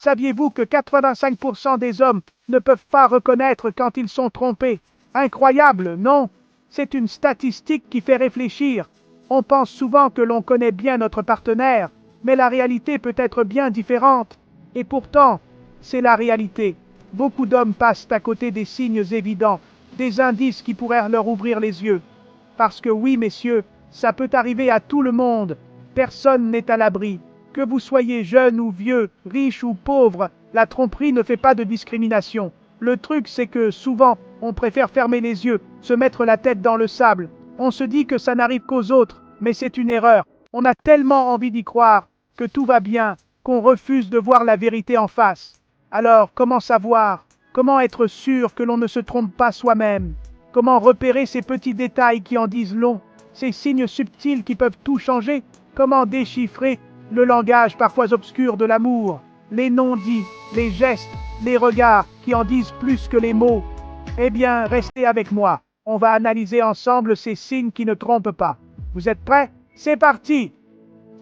Saviez-vous que 85% des hommes ne peuvent pas reconnaître quand ils sont trompés? Incroyable, non? C'est une statistique qui fait réfléchir. On pense souvent que l'on connaît bien notre partenaire, mais la réalité peut être bien différente. Et pourtant, c'est la réalité. Beaucoup d'hommes passent à côté des signes évidents, des indices qui pourraient leur ouvrir les yeux. Parce que oui, messieurs, ça peut arriver à tout le monde. Personne n'est à l'abri. Que vous soyez jeune ou vieux, riche ou pauvre, la tromperie ne fait pas de discrimination. Le truc, c'est que souvent, on préfère fermer les yeux, se mettre la tête dans le sable. On se dit que ça n'arrive qu'aux autres, mais c'est une erreur. On a tellement envie d'y croire, que tout va bien, qu'on refuse de voir la vérité en face. Alors, comment savoir? Comment être sûr que l'on ne se trompe pas soi-même? Comment repérer ces petits détails qui en disent long? Ces signes subtils qui peuvent tout changer? Comment déchiffrer le langage parfois obscur de l'amour, les non-dits, les gestes, les regards qui en disent plus que les mots? Eh bien, restez avec moi. On va analyser ensemble ces signes qui ne trompent pas. Vous êtes prêts? C'est parti!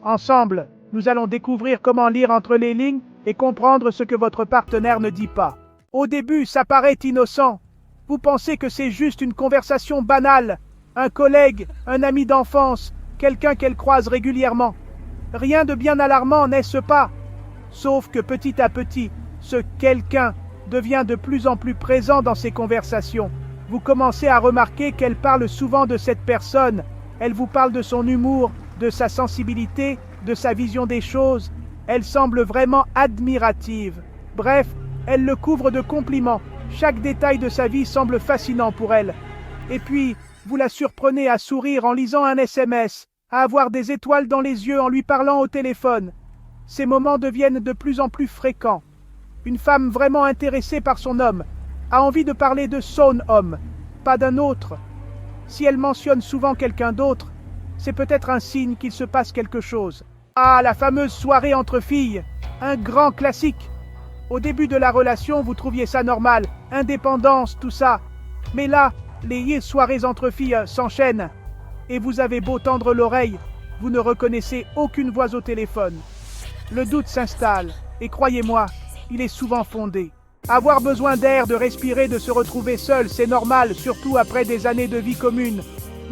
Ensemble, nous allons découvrir comment lire entre les lignes et comprendre ce que votre partenaire ne dit pas. Au début, ça paraît innocent. Vous pensez que c'est juste une conversation banale, un collègue, un ami d'enfance, quelqu'un qu'elle croise régulièrement. Rien de bien alarmant, n'est-ce pas? Sauf que petit à petit, ce quelqu'un devient de plus en plus présent dans ces conversations. Vous commencez à remarquer qu'elle parle souvent de cette personne. Elle vous parle de son humour, de sa sensibilité, de sa vision des choses. Elle semble vraiment admirative. Bref, elle le couvre de compliments. Chaque détail de sa vie semble fascinant pour elle. Et puis, vous la surprenez à sourire en lisant un SMS, à avoir des étoiles dans les yeux en lui parlant au téléphone. Ces moments deviennent de plus en plus fréquents. Une femme vraiment intéressée par son homme a envie de parler de son homme, pas d'un autre. Si elle mentionne souvent quelqu'un d'autre, c'est peut-être un signe qu'il se passe quelque chose. Ah, la fameuse soirée entre filles, un grand classique. Au début de la relation, vous trouviez ça normal, indépendance, tout ça. Mais là, les soirées entre filles s'enchaînent. Et vous avez beau tendre l'oreille, vous ne reconnaissez aucune voix au téléphone. Le doute s'installe, et croyez-moi, il est souvent fondé. Avoir besoin d'air, de respirer, de se retrouver seul, c'est normal, surtout après des années de vie commune.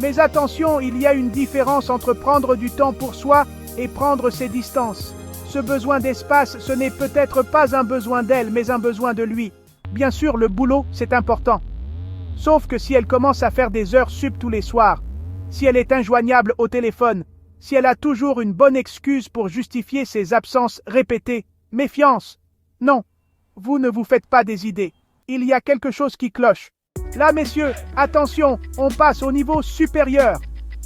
Mais attention, il y a une différence entre prendre du temps pour soi et prendre ses distances. Ce besoin d'espace, ce n'est peut-être pas un besoin d'elle, mais un besoin de lui. Bien sûr, le boulot, c'est important. Sauf que si elle commence à faire des heures sup tous les soirs, si elle est injoignable au téléphone, si elle a toujours une bonne excuse pour justifier ses absences répétées, méfiance. Non, vous ne vous faites pas des idées. Il y a quelque chose qui cloche. Là, messieurs, attention, on passe au niveau supérieur.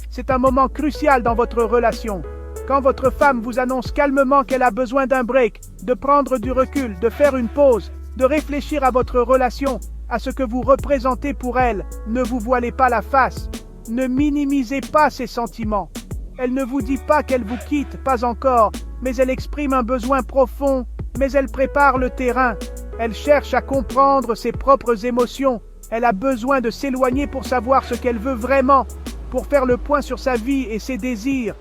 C'est un moment crucial dans votre relation. Quand votre femme vous annonce calmement qu'elle a besoin d'un break, de prendre du recul, de faire une pause, de réfléchir à votre relation, à ce que vous représentez pour elle, ne vous voilez pas la face. Ne minimisez pas ses sentiments. Elle ne vous dit pas qu'elle vous quitte, pas encore, mais elle exprime un besoin profond, mais elle prépare le terrain. Elle cherche à comprendre ses propres émotions. Elle a besoin de s'éloigner pour savoir ce qu'elle veut vraiment, pour faire le point sur sa vie et ses désirs.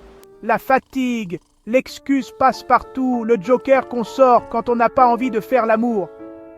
La fatigue, l'excuse passe-partout, le joker qu'on sort quand on n'a pas envie de faire l'amour.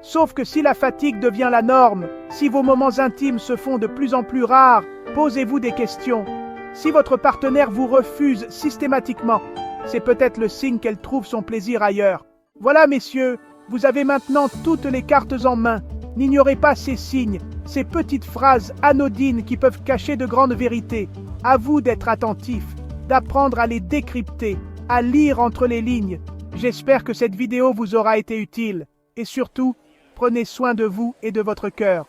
Sauf que si la fatigue devient la norme, si vos moments intimes se font de plus en plus rares, posez-vous des questions. Si votre partenaire vous refuse systématiquement, c'est peut-être le signe qu'elle trouve son plaisir ailleurs. Voilà, messieurs, vous avez maintenant toutes les cartes en main. N'ignorez pas ces signes, ces petites phrases anodines qui peuvent cacher de grandes vérités. À vous d'être attentifs, d'apprendre à les décrypter, à lire entre les lignes. J'espère que cette vidéo vous aura été utile. Et surtout, prenez soin de vous et de votre cœur.